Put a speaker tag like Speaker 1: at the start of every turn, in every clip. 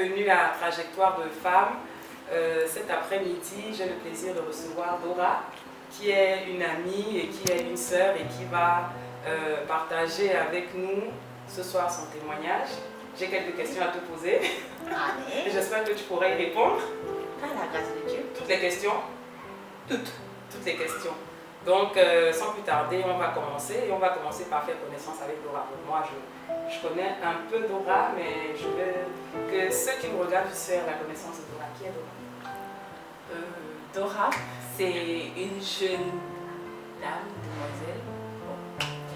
Speaker 1: bienvenue à Trajectoire de Femmes. Cet après-midi, j'ai le plaisir de recevoir Dora, qui est une amie et qui est une sœur et qui va partager avec nous ce soir son témoignage. J'ai quelques questions à te poser.
Speaker 2: Allez.
Speaker 1: J'espère que tu pourras y répondre.
Speaker 2: À la grâce de Dieu.
Speaker 1: Toutes les questions? Toutes les questions. Donc, sans plus tarder, on va commencer. Et on va commencer par faire connaissance avec Dora. Donc, moi, je connais un peu Dora, mais je veux que ceux qui me regardent puissent faire la connaissance de Dora. Qui est Dora?
Speaker 2: Dora, c'est une jeune dame, demoiselle.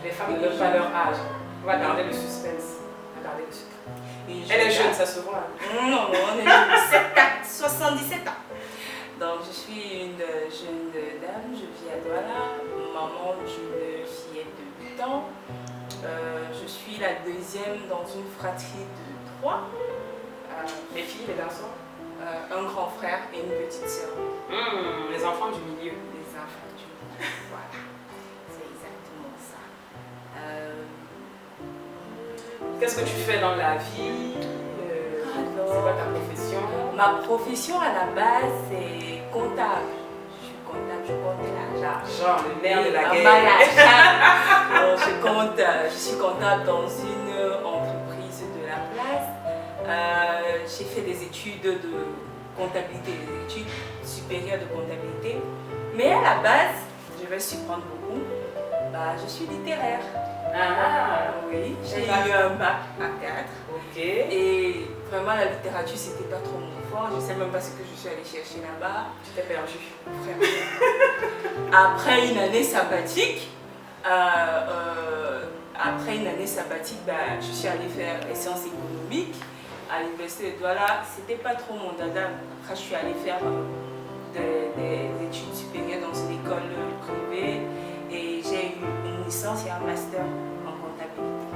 Speaker 1: Les femmes ne donnent pas leur âge. On va garder le suspense. On va garder le secret. Elle est jeune, ça se voit.
Speaker 2: Non, on est 77 ans. Donc, je suis une jeune dame, je vis à Douala, maman d'une fillette de 8 ans. Je suis la deuxième dans une fratrie de 3.
Speaker 1: Les filles, les garçons?
Speaker 2: Un grand frère et une petite sœur.
Speaker 1: Les enfants du milieu.
Speaker 2: Les enfants du milieu, voilà. C'est exactement ça.
Speaker 1: Qu'est-ce que tu fais dans la vie? C'est quoi ta profession?
Speaker 2: Ma profession à la base, c'est comptable. Je suis comptable, je compte l'argent.
Speaker 1: Le nerf de la
Speaker 2: guerre. Je suis comptable dans une entreprise de la place. J'ai fait des études de comptabilité, des études supérieures de comptabilité. Mais à la base, je vais surprendre beaucoup, je suis littéraire. Oui, j'ai eu un bac à 4.
Speaker 1: Ok.
Speaker 2: Et vraiment, la littérature, c'était pas trop mon fort. Je sais même pas ce que je suis allée chercher là-bas.
Speaker 1: Tu t'es perdue.
Speaker 2: Vraiment. Après une année sabbatique, je suis allée faire les sciences économiques à l'université de Douala. C'était pas trop mon dada. Après, je suis allée faire des études supérieures dans une école privée et j'ai eu une licence et un master en comptabilité.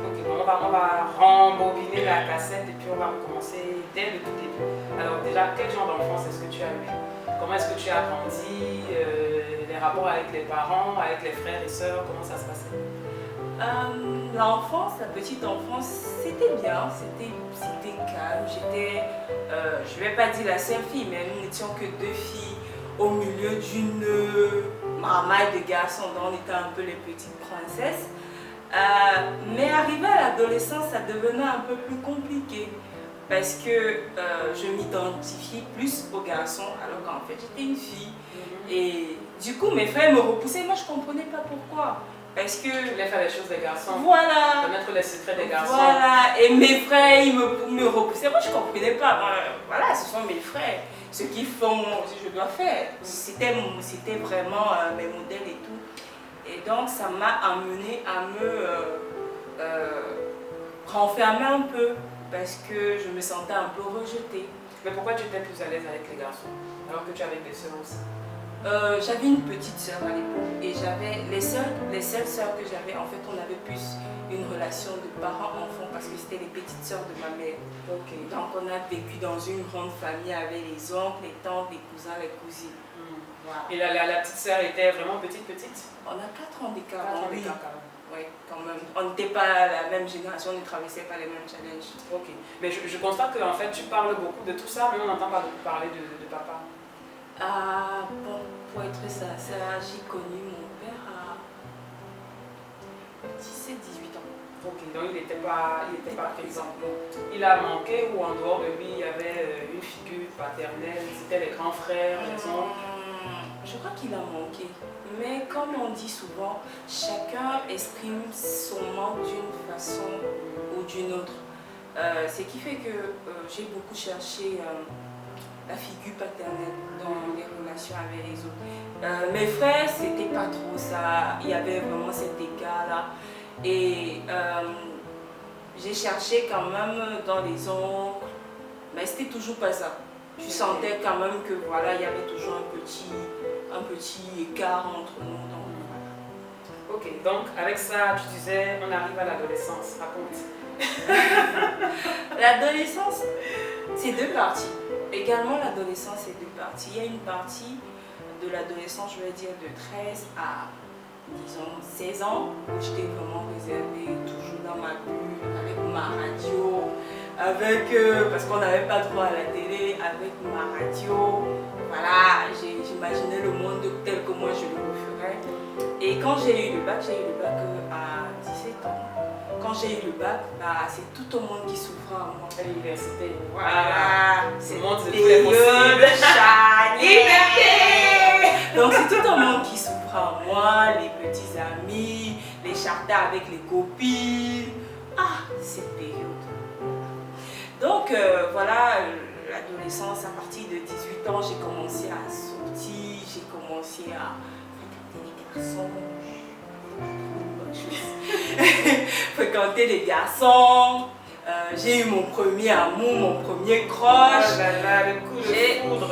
Speaker 1: Ok, bon, on va rembobiner la cassette et puis on va recommencer dès le tout début. Alors déjà, quel genre d'enfance est-ce que tu as eu? Comment est-ce que tu as grandi? Les rapports avec les parents, avec les frères et sœurs, comment ça se passait?
Speaker 2: L'enfance, la petite enfance, c'était bien, c'était calme. J'étais, je vais pas dire la seule fille, mais nous n'étions que 2 filles au milieu d'une marmaille de garçons, donc on était un peu les petites princesses. Mais arrivé à l'adolescence, ça devenait un peu plus compliqué parce que je m'identifiais plus aux garçons alors qu'en fait j'étais une fille. Et du coup mes frères me repoussaient, moi je ne comprenais pas pourquoi. Parce que
Speaker 1: tu voulais faire les choses des garçons.
Speaker 2: Voilà.
Speaker 1: Connaître les secrets des garçons.
Speaker 2: Voilà. Et mes frères, ils me repoussaient. Moi, je ne comprenais pas. Voilà, ce sont mes frères. Ce qu'ils font, je dois faire. C'était vraiment mes modèles et tout. Et donc, ça m'a amené à me renfermer un peu. Parce que je me sentais un peu rejetée.
Speaker 1: Mais pourquoi tu étais plus à l'aise avec les garçons alors que tu avais des sœurs aussi?
Speaker 2: J'avais une petite sœur à l'époque et j'avais les seules sœurs que j'avais, en fait on avait plus une relation de parents-enfants parce que c'était les petites sœurs de ma mère.
Speaker 1: Okay.
Speaker 2: Donc on a vécu dans une grande famille avec les oncles, les tantes, les cousins, les cousines.
Speaker 1: Voilà. Et la petite sœur était vraiment petite?
Speaker 2: On a 4 ans d'écart.
Speaker 1: 4 ans d'écart quand même.
Speaker 2: Oui, quand même. On n'était pas la même génération, on ne traversait pas les mêmes challenges.
Speaker 1: Ok. Mais je constate que en fait, tu parles beaucoup de tout ça, mais on n'entend pas beaucoup parler de papa.
Speaker 2: Bon, pour être sincère, j'ai connu mon père à 17-18 ans.
Speaker 1: Ok, donc il n'était pas présent. Il a manqué ou en dehors de lui, il y avait une figure paternelle, c'était les grands frères, les oncles?
Speaker 2: Je crois qu'il a manqué. Mais comme on dit souvent, chacun exprime son manque d'une façon ou d'une autre. Ce qui fait que j'ai beaucoup cherché la figure paternelle dans les relations avec les autres. Mes frères, c'était pas trop ça. Il y avait vraiment cet écart-là. Et j'ai cherché quand même dans les oncles, mais c'était toujours pas ça. Je sentais quand même que voilà, il y avait toujours un petit écart entre nous. Donc,
Speaker 1: voilà. Ok, donc avec ça, tu disais, on arrive à l'adolescence. Raconte.
Speaker 2: L'adolescence, c'est 2 parties. Également, l'adolescence, c'est 2 parties. Il y a une partie de l'adolescence, je vais dire, de 13 à, disons, 16 ans, où j'étais vraiment réservée, toujours dans ma bulle, avec ma radio, avec, parce qu'on n'avait pas droit à la télé, avec ma radio. Voilà, j'imaginais le monde tel que moi je le referais. Et quand j'ai eu le bac à 17 ans. Quand j'ai eu le bac, bah, c'est tout le monde qui s'ouvrait à moi.
Speaker 1: À l'université.
Speaker 2: Voilà,
Speaker 1: c'est
Speaker 2: c'est
Speaker 1: le monde de tous les
Speaker 2: période
Speaker 1: possibles.
Speaker 2: Liberté. Donc c'est tout le monde qui s'ouvre à moi, les petits amis, les charters avec les copines. Ah, cette période. Donc voilà, l'adolescence, à partir de 18 ans, j'ai commencé à sortir, j'ai commencé à fréquenter les garçons. Fréquenter les garçons. J'ai eu mon premier amour, mon premier crush.
Speaker 1: Oh là là, le coup de foudre.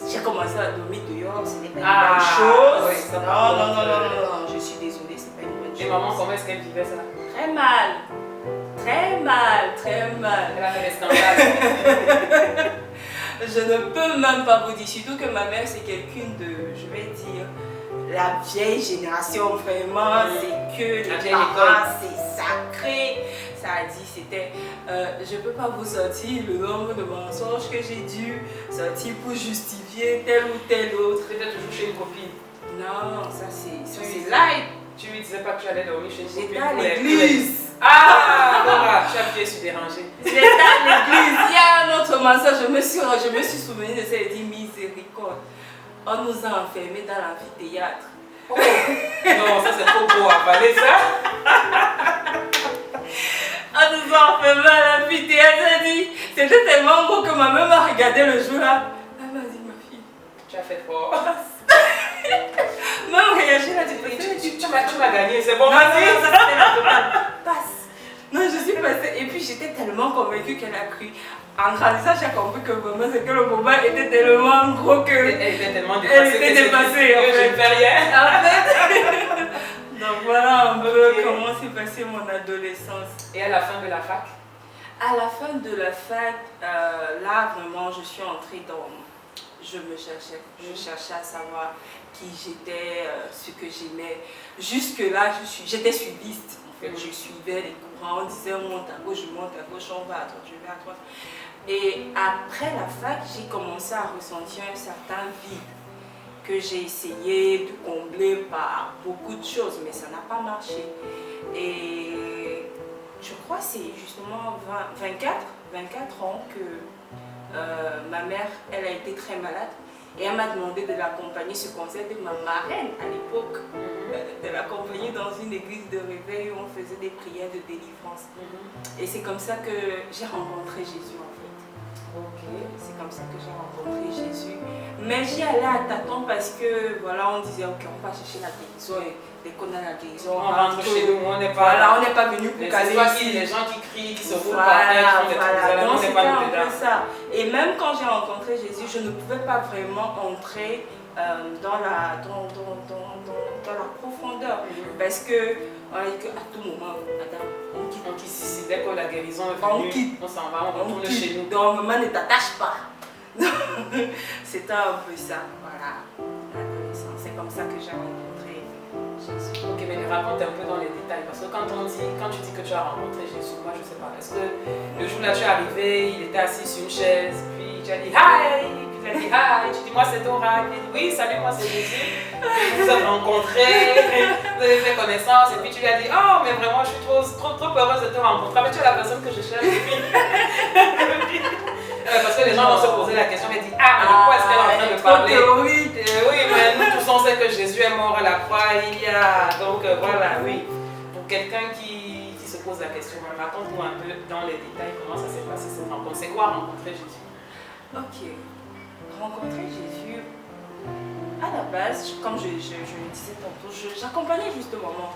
Speaker 2: J'ai commencé à dormir dehors, ce n'est pas une
Speaker 1: Ah,
Speaker 2: bonne chose.
Speaker 1: oui, ça
Speaker 2: Non, je suis désolée, c'est pas une bonne chose.
Speaker 1: Et maman, comment est-ce qu'elle vivait ça?
Speaker 2: Très mal. Très mal, très mal.
Speaker 1: Elle a fait des scandales.
Speaker 2: Je ne peux même pas vous dire, surtout que ma mère c'est quelqu'une de, je vais dire, la vieille génération vraiment, c'est que
Speaker 1: La
Speaker 2: les
Speaker 1: vieille
Speaker 2: parents, c'est sacré. Ça a dit, c'était, je ne peux pas vous sortir le nombre de mensonges que j'ai dû sortir pour justifier tel ou tel autre.
Speaker 1: Tu étais toujours chez une copine.
Speaker 2: Non, ça c'est light.
Speaker 1: Tu lui disais pas que tu allais dormir chez une copine.
Speaker 2: J'étais à l'église.
Speaker 1: Ah, Dora, tu as appuyé sur déranger.
Speaker 2: J'étais à l'église. Il y a un autre mensonge, je me suis souvenu de ça et dit miséricorde. On nous a enfermés dans l'amphithéâtre.
Speaker 1: Oh. Non, ça c'est trop beau à avaler ça.
Speaker 2: On nous a enfermés à l'amphithéâtre. C'était tellement beau que ma mère m'a regardé le jour là. Elle m'a dit, ma fille,
Speaker 1: Tu as fait fort.
Speaker 2: même réagir là,
Speaker 1: Tu m'as gagné, c'est bon,
Speaker 2: non,
Speaker 1: vas-y.
Speaker 2: ça c'était la totale. Passe. Non, je suis passée. Et puis j'étais tellement convaincue qu'elle a cru. En grandissant, j'ai compris que vraiment, c'est que le moment était tellement gros que.
Speaker 1: Elle était tellement dépassée.
Speaker 2: Elle était dépassée, en
Speaker 1: que je
Speaker 2: fait.
Speaker 1: ne fais rien.
Speaker 2: En fait. Donc voilà un peu
Speaker 1: Ok.
Speaker 2: comment s'est passée mon adolescence.
Speaker 1: Et à la fin de la fac?
Speaker 2: À la fin de la fac, là vraiment, je suis entrée dans. Je me cherchais. Je cherchais à savoir qui j'étais, ce que j'aimais. Jusque-là, j'étais suiviste. En fait, je suivais les courants. On disait on monte à gauche, je monte à gauche, on va à droite, je vais à droite. Et après la fac, j'ai commencé à ressentir un certain vide que j'ai essayé de combler par beaucoup de choses, mais ça n'a pas marché. Et je crois que c'est justement 24 ans que ma mère, elle a été très malade et elle m'a demandé de l'accompagner, ce conseil de ma marraine à l'époque, de l'accompagner dans une église de réveil où on faisait des prières de délivrance. Et c'est comme ça que j'ai rencontré Jésus en fait.
Speaker 1: Ok.
Speaker 2: C'est comme ça que j'ai rencontré Jésus. Mais j'y allais à tâtons parce que voilà, on disait ok, on va chercher la guérison et dès qu'on a la guérison,
Speaker 1: On rentre chez nous, on n'est pas.
Speaker 2: Voilà, on n'est pas venu pour caler ici.
Speaker 1: Les gens qui crient, qui se roulent par terre, qui font des trucs,
Speaker 2: Voilà, donc
Speaker 1: on n'est
Speaker 2: c'était
Speaker 1: pas
Speaker 2: un
Speaker 1: nous
Speaker 2: peu
Speaker 1: dedans.
Speaker 2: ça. Et même quand j'ai rencontré Jésus, je ne pouvais pas vraiment entrer dans la profondeur. Parce que à tout moment, madame, on quitte.
Speaker 1: On quitte ici, dès que la guérison est
Speaker 2: On
Speaker 1: venue,
Speaker 2: quitte.
Speaker 1: on s'en va, on retourne chez nous.
Speaker 2: Donc maman ne t'attache pas. C'était un peu ça, voilà. L'adolescence, c'est comme ça que j'ai rencontré Jésus.
Speaker 1: Ok, mais raconte un peu dans les détails, parce que quand tu dis que tu as rencontré Jésus, moi je sais pas, est-ce que le jour là tu es arrivé, il était assis sur une chaise, puis tu as dit hi, puis tu as dit hi, tu dis moi c'est Dora, il dit oui salut moi c'est Jésus, puis vous vous êtes rencontrés, vous avez fait connaissance, et puis tu lui as dit oh mais vraiment je suis trop heureuse de te rencontrer, mais tu es la personne que je cherche, et puis... parce que les gens vont se poser la question et dire ah mais de quoi est-ce qu'elle est en train de parler?
Speaker 2: Théorique.
Speaker 1: Oui, mais nous tous on sait que Jésus est mort à la croix il y a. Donc voilà, oui. Pour quelqu'un qui se pose la question, raconte-nous un peu dans les détails comment ça s'est passé cette rencontre. C'est quoi rencontrer Jésus?
Speaker 2: Ok. Rencontrer Jésus, à la base, comme je le disais tantôt, j'accompagnais juste maman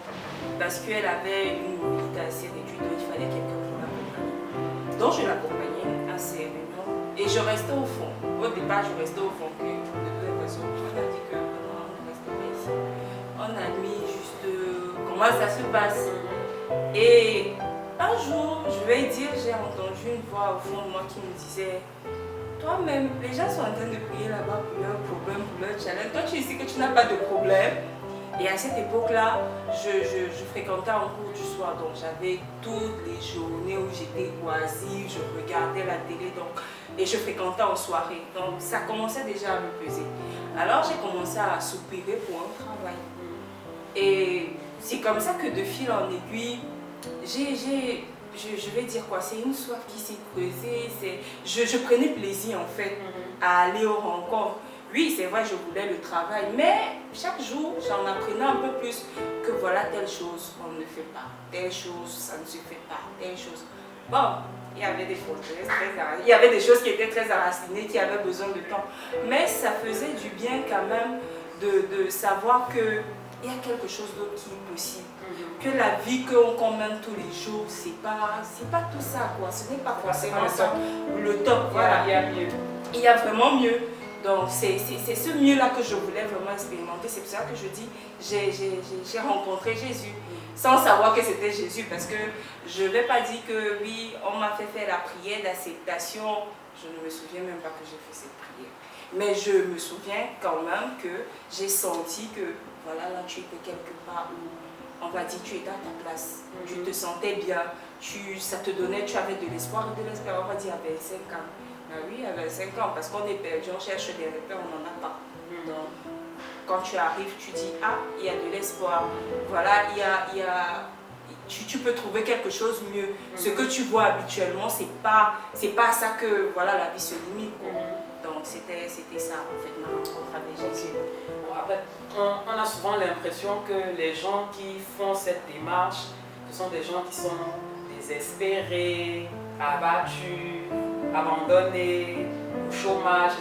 Speaker 2: parce qu'elle avait une mobilité assez réduite, donc il fallait quelqu'un pour l'accompagner. Donc je l'accompagnais à ses réunions et je restais au fond. Au départ, je restais au fond. Que, de toute façon, on a dit que non, on ne reste pas ici. On a mis juste comment ça se passe. Et un jour, je vais dire, j'ai entendu une voix au fond de moi qui me disait toi-même, les gens sont en train de prier là-bas pour leurs problèmes, pour leurs challenges. Toi, tu sais que tu n'as pas de problème. Et à cette époque-là, je fréquentais un cours du soir, donc j'avais toutes les journées où j'étais oisive, je regardais la télé, donc, et je fréquentais en soirée. Donc ça commençait déjà à me peser. Alors j'ai commencé à soupirer pour un travail. Et c'est comme ça que de fil en aiguille, je vais dire quoi, c'est une soif qui s'est creusée. Je prenais plaisir en fait à aller aux rencontres. Oui, c'est vrai, je voulais le travail, mais chaque jour, j'en apprenais un peu plus que voilà, telle chose, on ne fait pas, telle chose, ça ne se fait pas, telle chose. Bon, il y avait des fautes, il y avait des choses qui étaient très enracinées, qui avaient besoin de temps. Mais ça faisait du bien quand même de savoir qu'il y a quelque chose d'autre qui est possible. Que la vie qu'on mène tous les jours, c'est pas tout ça, quoi. Ce n'est pas forcément ça, le top. Voilà.
Speaker 1: Il y a mieux.
Speaker 2: Il y a vraiment mieux. Donc c'est ce mieux-là que je voulais vraiment expérimenter. C'est pour ça que je dis, j'ai rencontré Jésus, sans savoir que c'était Jésus, parce que je ne vais pas dire que oui, on m'a fait faire la prière d'acceptation. Je ne me souviens même pas que j'ai fait cette prière. Mais je me souviens quand même que j'ai senti que, voilà, là tu étais quelque part où, on va dire, tu étais à ta place. Tu te sentais bien, ça te donnait, tu avais de l'espoir et de l'espérance, on va dire, à 25 ans. Ah oui, à 25 ans, parce qu'on est perdu, on cherche des repères, on n'en a pas. Donc, quand tu arrives, tu dis, ah, il y a de l'espoir. Voilà, tu peux trouver quelque chose mieux. Ce que tu vois habituellement, c'est pas à ça que voilà, la vie se limite. Donc, c'était ça, en fait, ma rencontre avec Jésus.
Speaker 1: Bon, après, on a souvent l'impression que les gens qui font cette démarche, ce sont des gens qui sont désespérés, abattus, abandonnés, au chômage.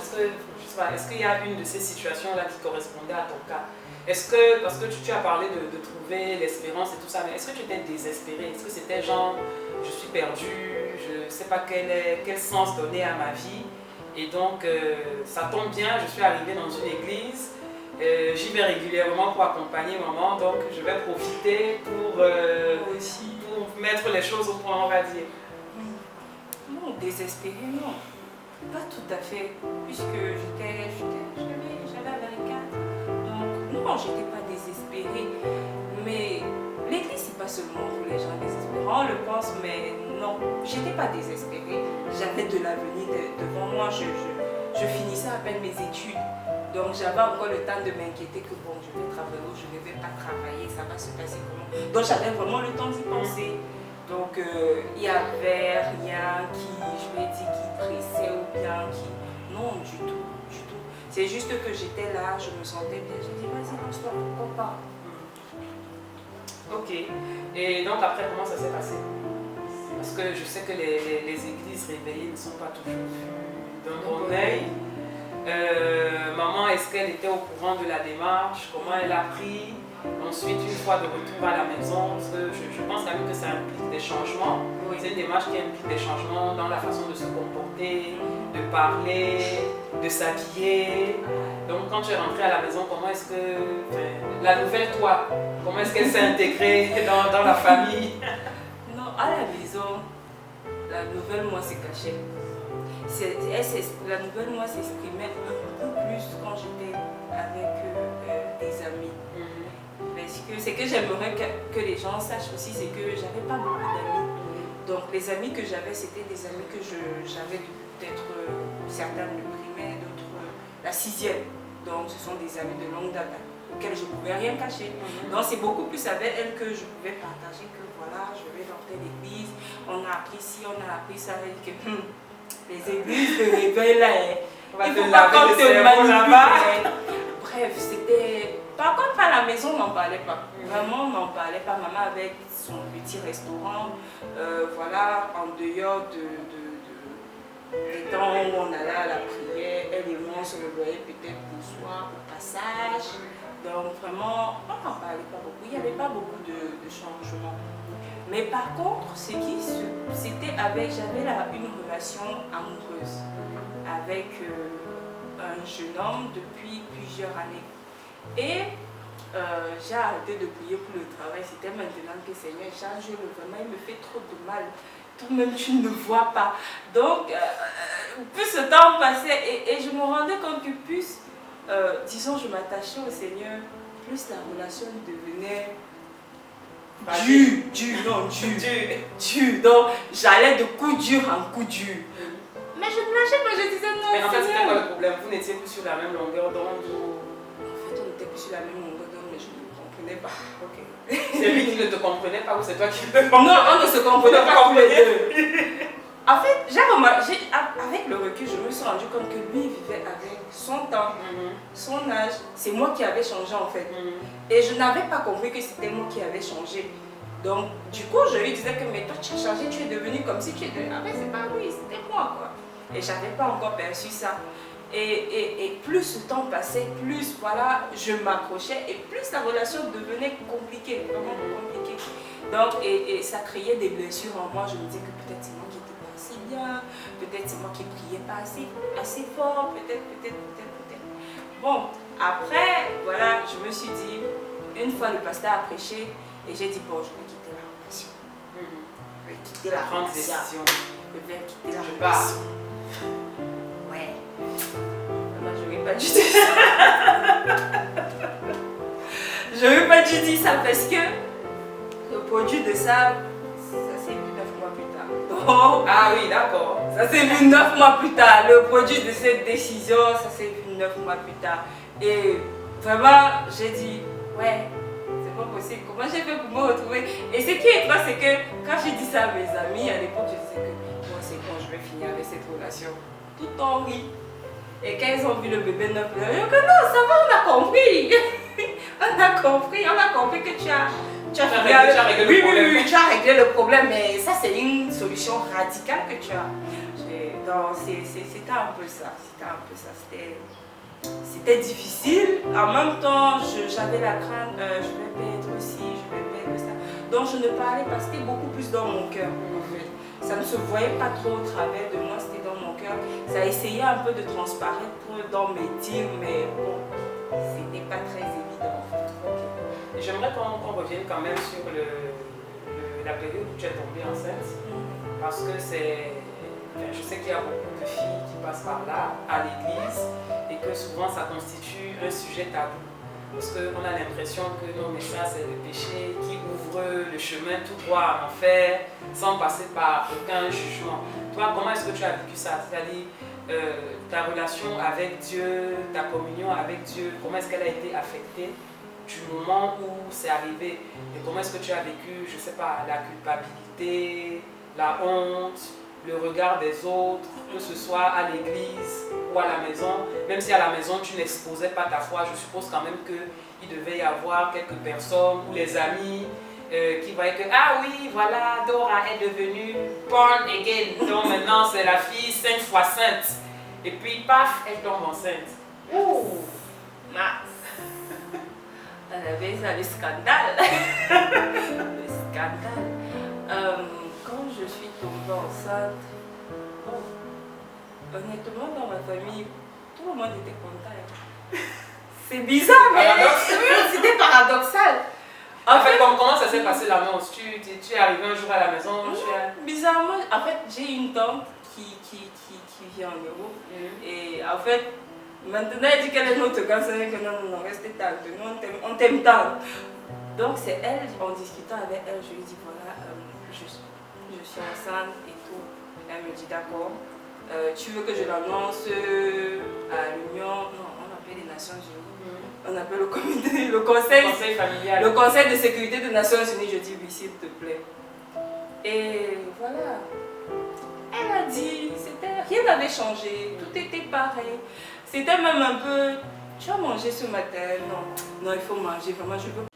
Speaker 1: Est-ce qu'il y a une de ces situations-là qui correspondait à ton cas? Est-ce que, parce que tu as parlé de trouver l'espérance et tout ça, mais est-ce que tu étais désespéré? Est-ce que c'était genre, je suis perdu, je ne sais pas quel sens donner à ma vie? Et donc, ça tombe bien, je suis arrivée dans une église, j'y vais régulièrement pour accompagner maman, donc je vais profiter pour mettre les choses au point, on va dire.
Speaker 2: Non, désespéré, non. Pas tout à fait, puisque j'avais 24. Donc, non, j'étais pas désespérée. Mais l'église, c'est pas seulement pour les gens désespérés. On le pense, mais non, j'étais pas désespérée. J'avais de l'avenir devant moi. Je finissais à peine mes études. Donc, j'avais encore le temps de m'inquiéter que bon, je vais travailler ou je ne vais pas travailler, ça va se passer comment. Donc, j'avais vraiment le temps d'y penser. Donc, il n'y avait rien qui pressait ou bien qui... Non, du tout, du tout. C'est juste que j'étais là, je me sentais bien. J'ai dit, vas-y, lance-toi, pourquoi pas.
Speaker 1: Ok. Et donc, après, comment ça s'est passé? Parce que je sais que les églises réveillées ne sont pas toujours vues d'un bon œil. Maman, est-ce qu'elle était au courant de la démarche? Comment elle a pris? Ensuite, une fois de retour à la maison, parce que je pense quand même que ça implique des changements. Oui. C'est une démarche qui implique des changements dans la façon de se comporter, de parler, de s'habiller. Donc, quand tu es rentrée à la maison, comment est-ce que la nouvelle toi, comment est-ce qu'elle s'est intégrée dans la famille?
Speaker 2: Non, à la maison, la nouvelle moi s'est cachée. La nouvelle moi s'exprimait un peu plus quand j'étais avec des amis. Parce que ce que j'aimerais que les gens sachent aussi, c'est que j'avais pas beaucoup d'amis. Donc les amis que j'avais, c'était des amis que j'avais peut-être certains le primaire, d'autres la 6e. Donc ce sont des amis de longue date auxquels je ne pouvais rien cacher. Donc c'est beaucoup plus avec elles que je pouvais partager que voilà, je vais dans telle église, on a appris ci, on a appris ça, et que les églises te réveillent là,
Speaker 1: on va te laver le cerveau là-bas.
Speaker 2: Bref, c'était... Par contre, à la maison, on n'en parlait pas. Vraiment, on n'en parlait pas. Maman avec son petit restaurant, voilà, en dehors des temps où on allait à la prière, elle et moi, on se revoyait peut-être pour soir, au passage. Donc, vraiment, on n'en parlait pas beaucoup. Il n'y avait pas beaucoup de changements. Mais par contre, c'était avec, une relation amoureuse avec un jeune homme depuis plusieurs années. Et j'ai arrêté de prier pour le travail. C'était maintenant que Seigneur, charge-le vraiment, il me fait trop de mal. Toi-même, tu ne me vois pas. Donc, plus ce temps passait et je me rendais compte que plus disons, je m'attachais au Seigneur, plus la relation devenait dure. Donc, j'allais de coup dur en coup dur. Mais je ne lâchais pas, je disais non.
Speaker 1: Mais en fait, c'était quoi le problème? Vous n'étiez plus sur la même longueur d'onde ou...
Speaker 2: En fait, on n'était plus sur la même longueur d'onde, mais je ne me comprenais pas.
Speaker 1: Ok. C'est lui qui ne te comprenait pas ou c'est toi qui ne te comprenais
Speaker 2: pas? Non, on ne se comprenait pas tous les deux.
Speaker 1: deux.
Speaker 2: En fait, j'ai remarqué, avec le recul, je me suis rendu compte que lui vivait avec son temps, son âge. C'est moi qui avais changé en fait. Et je n'avais pas compris que c'était moi qui avais changé. Donc, du coup, je lui disais que mais toi tu as changé, tu es devenu comme si tu es devenu. Ah mais c'est pas lui, c'était moi quoi. Et je n'avais pas encore perçu ça. Et plus le temps passait, plus voilà, je m'accrochais et plus la relation devenait compliquée, vraiment compliquée. Donc, et ça créait des blessures en moi. Je me disais que peut-être c'est moi qui n'étais pas assez bien, peut-être c'est moi qui ne priais pas assez fort, peut-être. Bon, après, voilà, je me suis dit, une fois le pasteur a prêché, et j'ai dit, bon, je vais quitter la relation. Je vais quitter la relation. Je vais quitter la relation. Ouais. Moi, je n'aurais pas dû dire ça. Je n'aurais pas dû dire ça parce que le produit de ça s'est vu 9 mois plus tard. Donc,
Speaker 1: ah oui, d'accord.
Speaker 2: Ça s'est vu 9 mois plus tard. Le produit de cette décision, ça s'est vu 9 mois plus tard. Et vraiment, j'ai dit, ouais, c'est pas possible. Comment j'ai fait pour me retrouver? Et ce qui est étrange, c'est que quand j'ai dit ça à mes amis, à l'époque, je disais que moi, c'est quand je vais finir avec cette relation. Tout en rit. Et quand ils ont vu le bébé 9 mois, ils ont dit que non, ça va, on a compris. On a compris que tu as réglé le problème. Oui, tu as réglé le problème, mais ça c'est une solution radicale que tu as. Donc c'était un peu ça. C'était difficile. En même temps, j'avais la crainte, je vais perdre ci, je vais perdre ça. Donc je ne parlais pas, c'était beaucoup plus dans mon cœur en fait. Ça ne se voyait pas trop au travers de moi, c'était dans mon cœur. Ça essayait un peu de transparaître dans mes dires, mais bon, c'était pas très évident en fait.
Speaker 1: Okay. J'aimerais qu'on revienne quand même sur la période où tu es tombée enceinte, parce que je sais qu'il y a beaucoup de filles qui passent par là, à l'église, et que souvent ça constitue un sujet tabou. Parce qu'on a l'impression que non, mais ça c'est le péché qui ouvre le chemin tout droit à l'enfer, sans passer par aucun jugement. Toi, comment est-ce que tu as vécu ça? C'est-à-dire ta relation avec Dieu, ta communion avec Dieu, comment est-ce qu'elle a été affectée du moment où c'est arrivé? Et comment est-ce que tu as vécu, je ne sais pas, la culpabilité, la honte, le regard des autres, que ce soit à l'église ou à la maison? Même si à la maison tu n'exposais pas ta foi, je suppose quand même qu'il devait y avoir quelques personnes ou les amis qui voyaient que ah oui, voilà, Dora est devenue born again, donc maintenant c'est la fille 5 fois sainte. Et puis paf, elle tombe enceinte. Ouh,
Speaker 2: elle avait ça, le scandale. Le scandale. Quand je suis tombée enceinte, bon, honnêtement dans ma famille, tout le monde était content. C'est bizarre, mais c'était paradoxal.
Speaker 1: En fait, comment ça s'est passé l'annonce? Tu es arrivé un jour à la maison?
Speaker 2: Bizarrement, en fait, j'ai une tante qui vit en Europe. Et en fait, maintenant elle dit qu'elle est notre grande sœur, que non, restez tante, on t'aime tant. Donc c'est elle, en discutant avec elle, je lui dis voilà, je suis enceinte et tout. Elle me dit d'accord. Tu veux que je l'annonce à l'Union? Non, on appelle les Nations Unies. On appelle le conseil familial. Le conseil de sécurité des Nations Unies. Je dis oui, s'il te plaît. Et voilà. Elle a dit, rien n'avait changé, tout était pareil. C'était même un peu, tu as mangé ce matin? Non, il faut manger, vraiment, je veux.